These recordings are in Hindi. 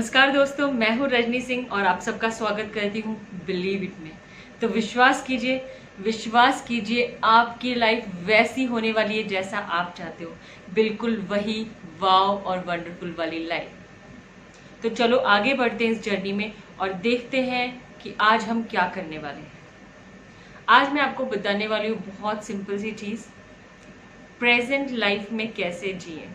नमस्कार दोस्तों, मैं हूँ रजनी सिंह और आप सबका स्वागत करती हूँ बिलीव इट में। तो विश्वास कीजिए आपकी लाइफ वैसी होने वाली है जैसा आप चाहते हो, बिल्कुल वही वाव और वंडरफुल वाली लाइफ। तो चलो आगे बढ़ते हैं इस जर्नी में और देखते हैं कि आज हम क्या करने वाले हैं। आज मैं आपको बताने वाली हूँ बहुत सिंपल सी चीज़, प्रेजेंट लाइफ में कैसे जिए।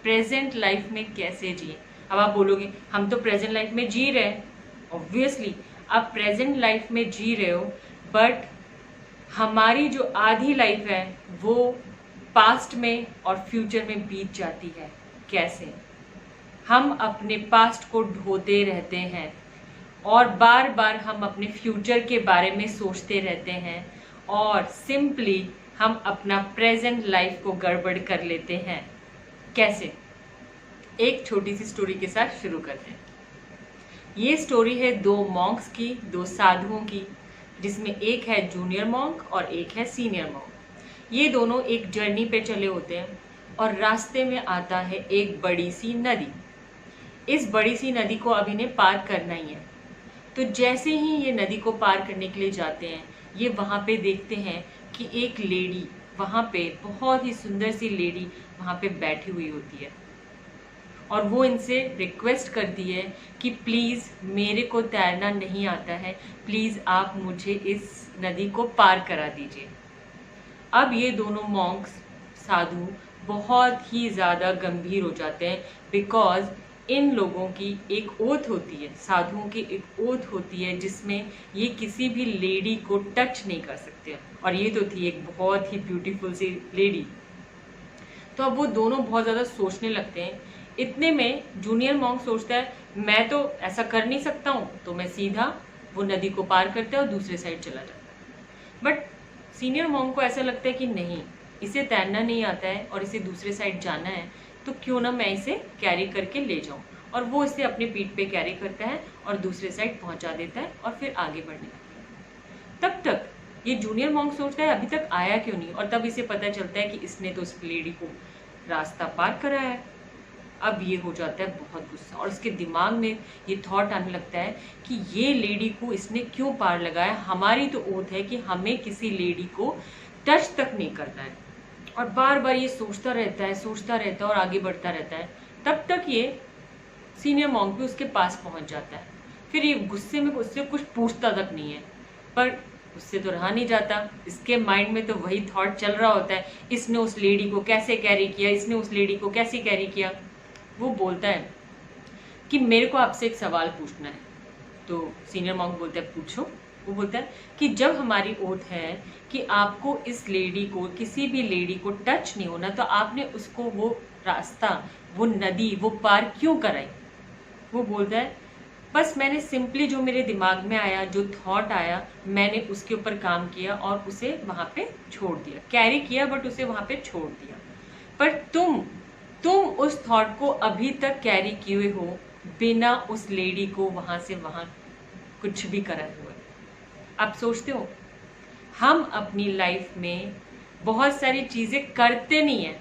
प्रेजेंट लाइफ में कैसे जिए। अब आप बोलोगे हम तो प्रेजेंट लाइफ में जी रहे हैं। ऑब्वियसली आप प्रेजेंट लाइफ में जी रहे हो, बट हमारी जो आधी लाइफ है वो पास्ट में और फ्यूचर में बीत जाती है। कैसे? हम अपने पास्ट को ढोते रहते हैं और बार बार हम अपने फ्यूचर के बारे में सोचते रहते हैं और सिंपली हम अपना प्रेजेंट लाइफ को गड़बड़ कर लेते हैं। कैसे? एक छोटी सी स्टोरी के साथ शुरू करते हैं। ये स्टोरी है दो मॉन्क्स की, दो साधुओं की, जिसमें एक है जूनियर मॉन्क और एक है सीनियर मॉन्क। ये दोनों एक जर्नी पे चले होते हैं और रास्ते में आता है एक बड़ी सी नदी। इस बड़ी सी नदी को अब इन्हें पार करना ही है। तो जैसे ही ये नदी को पार करने के लिए जाते हैं, ये वहाँ पे देखते हैं कि एक लेडी वहाँ पे, बहुत ही सुंदर सी लेडी वहाँ पे बैठी हुई होती है और वो इनसे रिक्वेस्ट करती है कि प्लीज़ मेरे को तैरना नहीं आता है, प्लीज़ आप मुझे इस नदी को पार करा दीजिए। अब ये दोनों मॉन्क्स, साधु, बहुत ही ज़्यादा गंभीर हो जाते हैं, बिकॉज इन लोगों की एक ओथ होती है, साधुओं की एक ओथ होती है जिसमें ये किसी भी लेडी को टच नहीं कर सकते। और ये तो थी एक बहुत ही ब्यूटीफुल सी लेडी। तो अब वो दोनों बहुत ज़्यादा सोचने लगते हैं। इतने में जूनियर मॉन्क सोचता है मैं तो ऐसा कर नहीं सकता हूँ, तो मैं सीधा वो नदी को पार करता है और दूसरे साइड चला जाता है। बट सीनियर मॉन्क को ऐसा लगता है कि नहीं, इसे तैरना नहीं आता है और इसे दूसरे साइड जाना है, तो क्यों ना मैं इसे कैरी करके ले जाऊँ। और वो इसे अपने पीठ पे कैरी करता है और दूसरे साइड पहुँचा देता है और फिर आगे बढ़ने लगता है। तब तक ये जूनियर मॉन्क सोचता है अभी तक आया क्यों नहीं, और तब इसे पता चलता है कि इसने तो उस लेडी को रास्ता पार कराया है। अब ये हो जाता है बहुत गुस्सा और इसके दिमाग में ये थॉट आने लगता है कि ये लेडी को इसने क्यों पार लगाया, हमारी तो ओथ है कि हमें किसी लेडी को टच तक नहीं करना है। और बार बार ये सोचता रहता है और आगे बढ़ता रहता है। तब तक ये सीनियर मॉन्क भी उसके पास पहुंच जाता है। फिर ये गुस्से में उससे कुछ पूछता तक नहीं है, पर उससे तो रहा नहीं जाता। इसके माइंड में तो वही थॉट चल रहा होता है, इसने उस लेडी को कैसे कैरी किया, इसने उस लेडी को कैसे कैरी किया। वो बोलता है कि मेरे को आपसे एक सवाल पूछना है। तो सीनियर मॉन्क बोलता है पूछो। वो बोलता है कि जब हमारी ओथ है कि आपको इस लेडी को, किसी भी लेडी को टच नहीं होना, तो आपने उसको वो रास्ता, वो नदी, वो पार क्यों कराई। वो बोलता है बस मैंने सिंपली जो मेरे दिमाग में आया, जो थॉट आया, मैंने उसके ऊपर काम किया और उसे वहाँ पे छोड़ दिया, कैरी किया बट उसे वहाँ पे छोड़ दिया। पर तुम उस थॉट को अभी तक कैरी किए हो बिना उस लेडी को वहां से वहां कुछ भी कराए हुए। आप सोचते हो हम अपनी लाइफ में बहुत सारी चीजें करते नहीं है,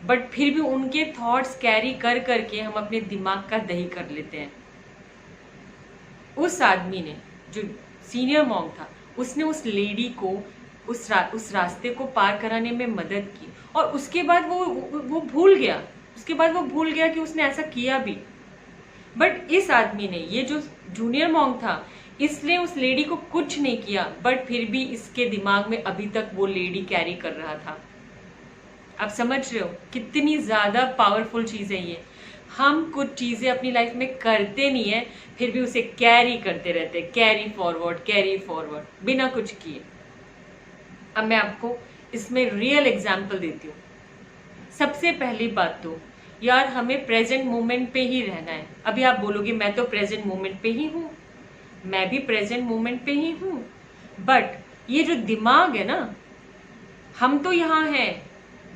बट फिर भी उनके थॉट्स कैरी कर करके हम अपने दिमाग का दही कर लेते हैं। उस आदमी ने, जो सीनियर मॉन्क था, उसने उस लेडी को उस रास्ते को पार कराने में मदद की और उसके बाद वो भूल गया। उसके बाद वो भूल गया कि उसने ऐसा किया भी। बट इस आदमी ने, ये जो जूनियर मॉन्क था, इसने उस लेडी को कुछ नहीं किया, बट फिर भी इसके दिमाग में अभी तक वो लेडी कैरी कर रहा था। आप समझ रहे हो कितनी ज्यादा पावरफुल चीज है ये। हम कुछ चीजें अपनी लाइफ में करते नहीं है, फिर भी उसे कैरी करते रहते हैं, कैरी फॉरवर्ड बिना कुछ किए। अब मैं आपको इसमें रियल एग्जाम्पल देती हूँ। सबसे पहली बात तो यार, हमें प्रेजेंट मोमेंट पे ही रहना है। अभी आप बोलोगे मैं तो प्रेजेंट मोमेंट पे ही हूँ, मैं भी प्रेजेंट मोमेंट पे ही हूँ, बट ये जो दिमाग है ना, हम तो यहाँ हैं,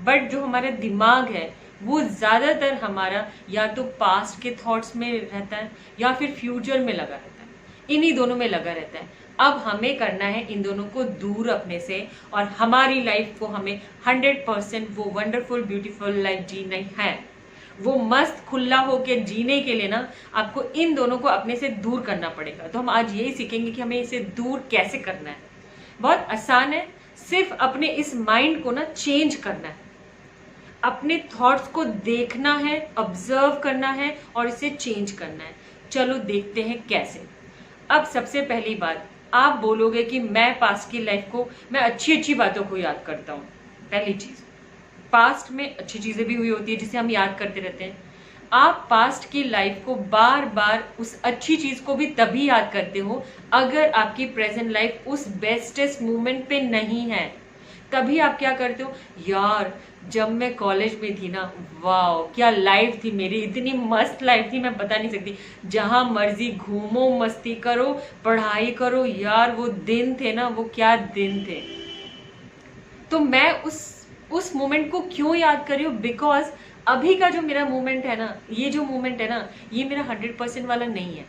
बट जो हमारा दिमाग है वो ज्यादातर हमारा या तो पास्ट के थॉट्स में रहता है या फिर फ्यूचर में लगा रहता है। इन्हीं दोनों में लगा रहता है। अब हमें करना है इन दोनों को दूर रखने से और हमारी लाइफ को हमें 100% वो वंडरफुल ब्यूटीफुल लाइफ जीना है। वो मस्त खुला होकर जीने के लिए ना आपको इन दोनों को अपने से दूर करना पड़ेगा। तो हम आज यही सीखेंगे कि हमें इसे दूर कैसे करना है। बहुत आसान है, सिर्फ अपने इस माइंड को ना चेंज करना है, अपने थॉट्स को देखना है, ऑब्जर्व करना है और इसे चेंज करना है। चलो देखते हैं कैसे। अब सबसे पहली बात, आप बोलोगे कि मैं पास्ट की लाइफ को, मैं अच्छी अच्छी बातों को याद करता हूँ। पहली चीज, पास्ट में अच्छी चीजें भी हुई होती है जिसे हम याद करते रहते हैं। आप पास्ट की लाइफ को बार बार उस अच्छी चीज को भी तभी याद करते हो अगर आपकी प्रेजेंट लाइफ उस बेस्टेस्ट मोमेंट पे नहीं है। तभी आप क्या करते हो, यार जब मैं कॉलेज में थी ना, वाह क्या लाइफ थी मेरी, इतनी मस्त लाइफ थी मैं बता नहीं सकती। जहां मर्जी घूमो, मस्ती करो, पढ़ाई करो, यार वो दिन थे ना, वो क्या दिन थे। तो मैं उस मोमेंट को क्यों याद कर रही हूँ, बिकॉज अभी का जो मेरा मोमेंट है ना, ये जो मोमेंट है ना, ये मेरा 100% वाला नहीं है।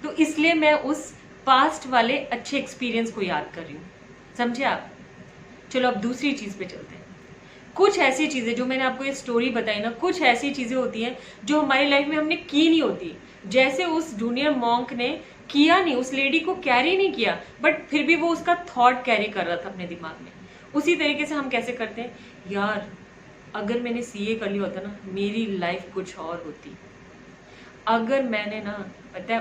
तो इसलिए मैं उस पास्ट वाले अच्छे एक्सपीरियंस को याद कर रही हूँ। समझे आप? चलो अब दूसरी चीज पे चलते हैं। कुछ ऐसी चीजें जो मैंने आपको ये स्टोरी बताई ना, कुछ ऐसी चीजें होती हैं जो हमारी लाइफ में हमने की नहीं होती। जैसे उस जूनियर मॉन्क ने किया नहीं, उस लेडी को कैरी नहीं किया, बट फिर भी वो उसका थॉट कैरी कर रहा था अपने दिमाग में। उसी तरीके से हम कैसे करते हैं, यार अगर मैंने सीए कर लिया होता ना, मेरी लाइफ कुछ और होती। अगर मैंने ना, पता है,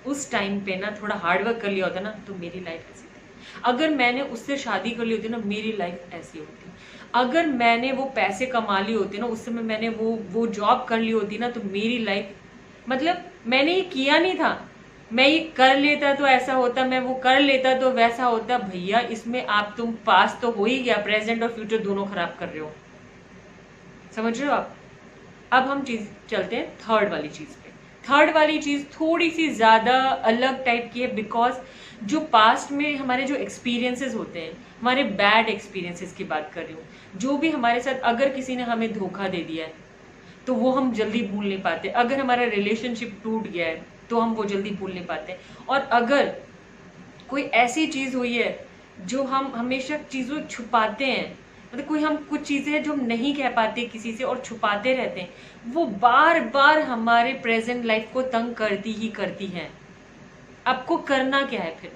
उस टाइम पे ना थोड़ा हार्डवर्क कर लिया होता ना, तो मेरी लाइफ ऐसी थी। अगर मैंने उससे शादी कर ली होती ना, मेरी लाइफ ऐसी होती। अगर मैंने वो पैसे कमा लिए होते ना, उस समय मैंने वो जॉब कर ली होती ना, तो मेरी लाइफ, मतलब मैंने ये किया नहीं था, मैं ये कर लेता तो ऐसा होता, मैं वो कर लेता तो वैसा होता। भैया इसमें आप, तुम पास तो हो ही गया, प्रेजेंट और फ्यूचर दोनों खराब कर रहे हो। समझ रहे हो आप? अब हम चीज चलते हैं थर्ड वाली चीज पे। थर्ड वाली चीज थोड़ी सी ज्यादा अलग टाइप की है, बिकॉज जो पास्ट में हमारे जो एक्सपीरियंसेस होते हैं, हमारे बैड एक्सपीरियंसेस की बात कर रही हूँ, जो भी हमारे साथ, अगर किसी ने हमें धोखा दे दिया है तो वो हम जल्दी भूल नहीं पाते। अगर हमारा रिलेशनशिप टूट गया है तो हम वो जल्दी भूल नहीं पाते। और अगर कोई ऐसी चीज हुई है जो हम हमेशा चीजों छुपाते हैं, मतलब कोई हम कुछ चीजें जो हम नहीं कह पाते किसी से और छुपाते रहते हैं, वो बार बार हमारे प्रेजेंट लाइफ को तंग करती ही करती है। आपको करना क्या है फिर?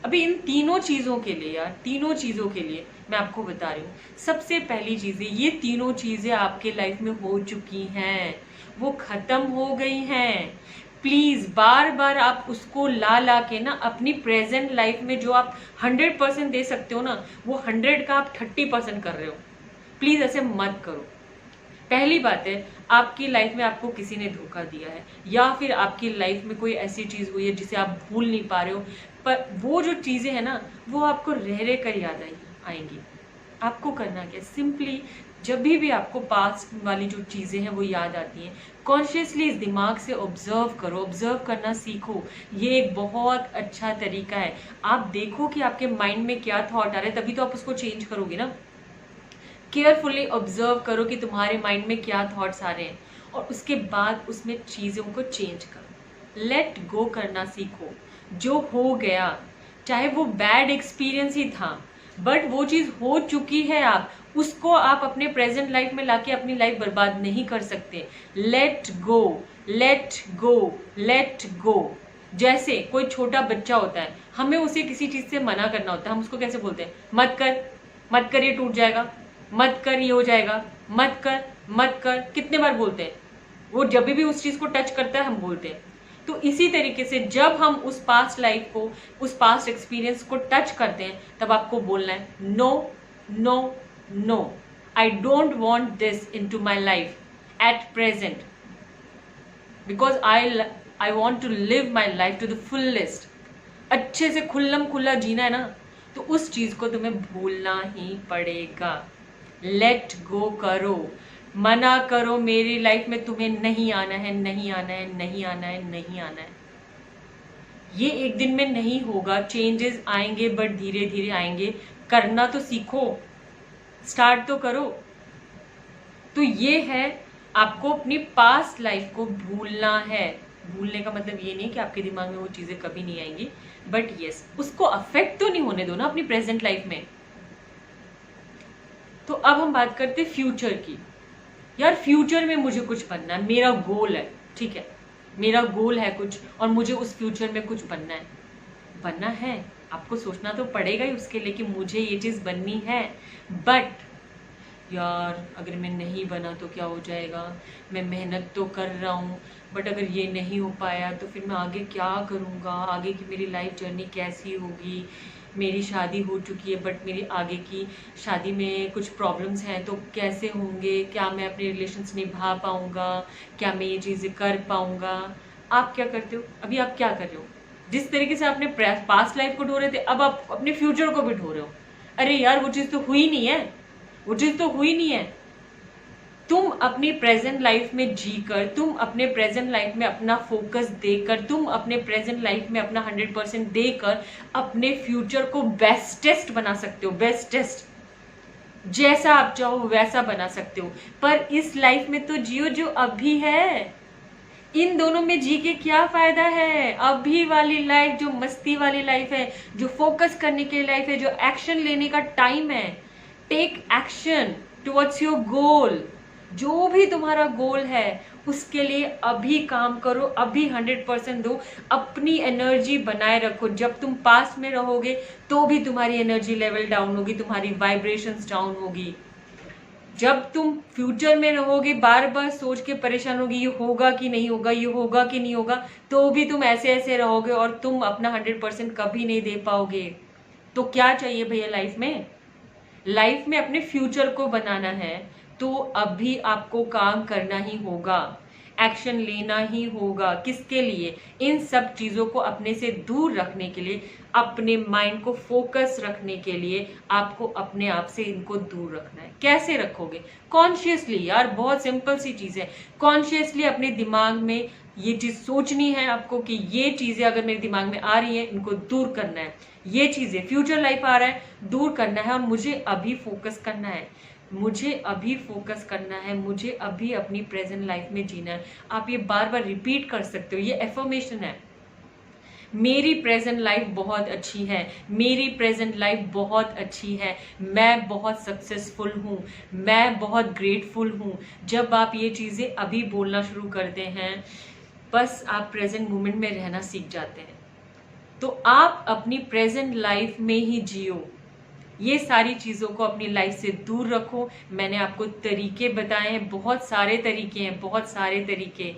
अभी इन तीनों चीजों के लिए, यार तीनों चीजों के लिए मैं आपको बता रही हूँ। सबसे पहली चीजें, ये तीनों चीजें आपके लाइफ में हो चुकी हैं, वो खत्म हो गई हैं। प्लीज बार बार आप उसको ला के ना अपनी प्रेजेंट लाइफ में जो आप 100% दे सकते हो ना, वो 100 का आप 30% कर रहे हो। प्लीज ऐसे मत करो। पहली बात है, आपकी लाइफ में आपको किसी ने धोखा दिया है, या फिर आपकी लाइफ में कोई ऐसी चीज हुई है जिसे आप भूल नहीं पा रहे हो, पर वो जो चीजें हैं ना, वो आपको रह रह कर याद आएंगी। आपको करना क्या, सिंपली जब भी आपको पास्ट वाली जो चीजें हैं वो याद आती हैं, कॉन्शियसली इस दिमाग से ऑब्जर्व करो, ऑब्जर्व करना सीखो। ये एक बहुत अच्छा तरीका है। आप देखो कि आपके माइंड में क्या थॉट आ रहे हैं, तभी तो आप उसको चेंज करोगे ना। केयरफुली ऑब्जर्व करो कि तुम्हारे माइंड में क्या थॉट्स आ रहे हैं, और उसके बाद उसमें चीज़ों को चेंज करो। लेट गो करना सीखो। जो हो गया, चाहे वो बैड एक्सपीरियंस ही था, बट वो चीज़ हो चुकी है, आप उसको आप अपने प्रेजेंट लाइफ में लाके अपनी लाइफ बर्बाद नहीं कर सकते। Let go, let go, let go. जैसे कोई छोटा बच्चा होता है, हमें उसे किसी चीज़ से मना करना होता है, हम उसको कैसे बोलते हैं, मत कर, मत कर, ये टूट जाएगा, मत कर, ये हो जाएगा, मत कर, मत कर। कितने बार बोलते हैं? वो जब भी उस चीज को टच करता है हम बोलते हैं। तो इसी तरीके से जब हम उस पास्ट लाइफ को, उस पास्ट एक्सपीरियंस को टच करते हैं, तब आपको बोलना है, no no no, I don't want this into my life at present, because I want to live my life to the fullest. अच्छे से खुल्लम खुल्ला जीना है ना, तो उस चीज को तुम्हें भूलना ही पड़ेगा। लेट गो करो, मना करो, मेरी लाइफ में तुम्हें नहीं आना है, नहीं आना है, नहीं आना है, नहीं आना है। ये एक दिन में नहीं होगा, चेंजेस आएंगे बट धीरे धीरे आएंगे। करना तो सीखो, स्टार्ट तो करो। तो ये है, आपको अपनी पास्ट लाइफ को भूलना है। भूलने का मतलब ये नहीं कि आपके दिमाग में वो चीजें कभी नहीं आएंगी, बट यस, उसको अफेक्ट तो नहीं होने दो ना अपनी प्रेजेंट लाइफ में। तो अब हम बात करते हैं फ्यूचर की। यार फ्यूचर में मुझे कुछ बनना है, मेरा गोल है, ठीक है, मेरा गोल है कुछ और मुझे उस फ्यूचर में कुछ बनना है, आपको सोचना तो पड़ेगा ही उसके लिए कि मुझे ये चीज़ बननी है। बट यार अगर मैं नहीं बना तो क्या हो जाएगा, मैं मेहनत तो कर रहा हूँ बट अगर ये नहीं हो पाया तो फिर मैं आगे क्या करूँगा, आगे की मेरी लाइफ जर्नी कैसी होगी। मेरी शादी हो चुकी है बट मेरी आगे की शादी में कुछ प्रॉब्लम्स हैं तो कैसे होंगे, क्या मैं अपने रिलेशंस निभा पाऊँगा, क्या मैं ये चीज़ें कर पाऊँगा। आप क्या करते हो, अभी आप क्या कर रहे हो, जिस तरीके से आपने पास्ट लाइफ को ढो रहे थे अब आप अपने फ्यूचर को भी ढो रहे हो। अरे यार वो चीज़ तो हुई नहीं है, वो चीज़ तो हुई नहीं है। तुम अपनी प्रेजेंट लाइफ में जीकर, तुम अपने प्रेजेंट लाइफ में अपना फोकस देकर, तुम अपने प्रेजेंट लाइफ में अपना 100% देकर अपने फ्यूचर को बेस्टेस्ट बना सकते हो, बेस्टेस्ट, जैसा आप चाहो वैसा बना सकते हो। पर इस लाइफ में तो जियो जो अभी है, इन दोनों में जी के क्या फायदा है। अभी वाली लाइफ जो मस्ती वाली लाइफ है, जो फोकस करने की लाइफ है, जो एक्शन लेने का टाइम है, take action towards your goal. जो भी तुम्हारा गोल है उसके लिए अभी काम करो, अभी 100% दो, अपनी एनर्जी बनाए रखो। जब तुम पास में रहोगे तो भी तुम्हारी एनर्जी लेवल डाउन होगी, तुम्हारी वाइब्रेशंस डाउन होगी। जब तुम फ्यूचर में रहोगे बार बार सोच के परेशान होगी ये होगा कि नहीं होगा, ये होगा कि नहीं होगा, तो भी तुम ऐसे ऐसे रहोगे और तुम अपना 100% कभी नहीं दे पाओगे। तो क्या चाहिए भैया लाइफ में, लाइफ में अपने फ्यूचर को बनाना है तो अभी आपको काम करना ही होगा, एक्शन लेना ही होगा। किसके लिए, इन सब चीजों को अपने से दूर रखने के लिए, अपने माइंड को फोकस रखने के लिए आपको अपने आप से इनको दूर रखना है। कैसे रखोगे, कॉन्शियसली। यार बहुत सिंपल सी चीज है, कॉन्शियसली अपने दिमाग में ये चीज सोचनी है आपको कि ये चीजें अगर मेरे दिमाग में आ रही है इनको दूर करना है, ये चीजें फ्यूचर लाइफ आ रहा है दूर करना है और मुझे अभी फोकस करना है, मुझे अभी फोकस करना है, मुझे अभी अपनी प्रेजेंट लाइफ में जीना है। आप ये बार बार रिपीट कर सकते हो, ये एफर्मेशन है। मेरी प्रेजेंट लाइफ बहुत अच्छी है, मेरी प्रेजेंट लाइफ बहुत अच्छी है, मैं बहुत सक्सेसफुल हूँ, मैं बहुत ग्रेटफुल हूँ। जब आप ये चीज़ें अभी बोलना शुरू करते हैं, बस आप प्रेजेंट मोमेंट में रहना सीख जाते हैं। तो आप अपनी प्रेजेंट लाइफ में ही जियो, ये सारी चीज़ों को अपनी लाइफ से दूर रखो। मैंने आपको तरीके बताए हैं, बहुत सारे तरीके हैं, बहुत सारे तरीके।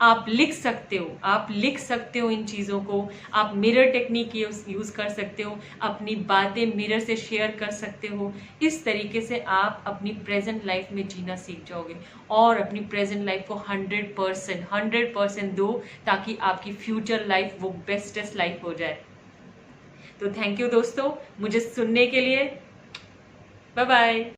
आप लिख सकते हो, आप लिख सकते हो इन चीज़ों को, आप मिरर टेक्निक यूज़ कर सकते हो, अपनी बातें मिरर से शेयर कर सकते हो। इस तरीके से आप अपनी प्रेजेंट लाइफ में जीना सीख जाओगे और अपनी प्रेजेंट लाइफ को 100% दो ताकि आपकी फ्यूचर लाइफ वो बेस्टेस्ट लाइफ हो जाए। तो थैंक यू दोस्तों मुझे सुनने के लिए, बाय बाय।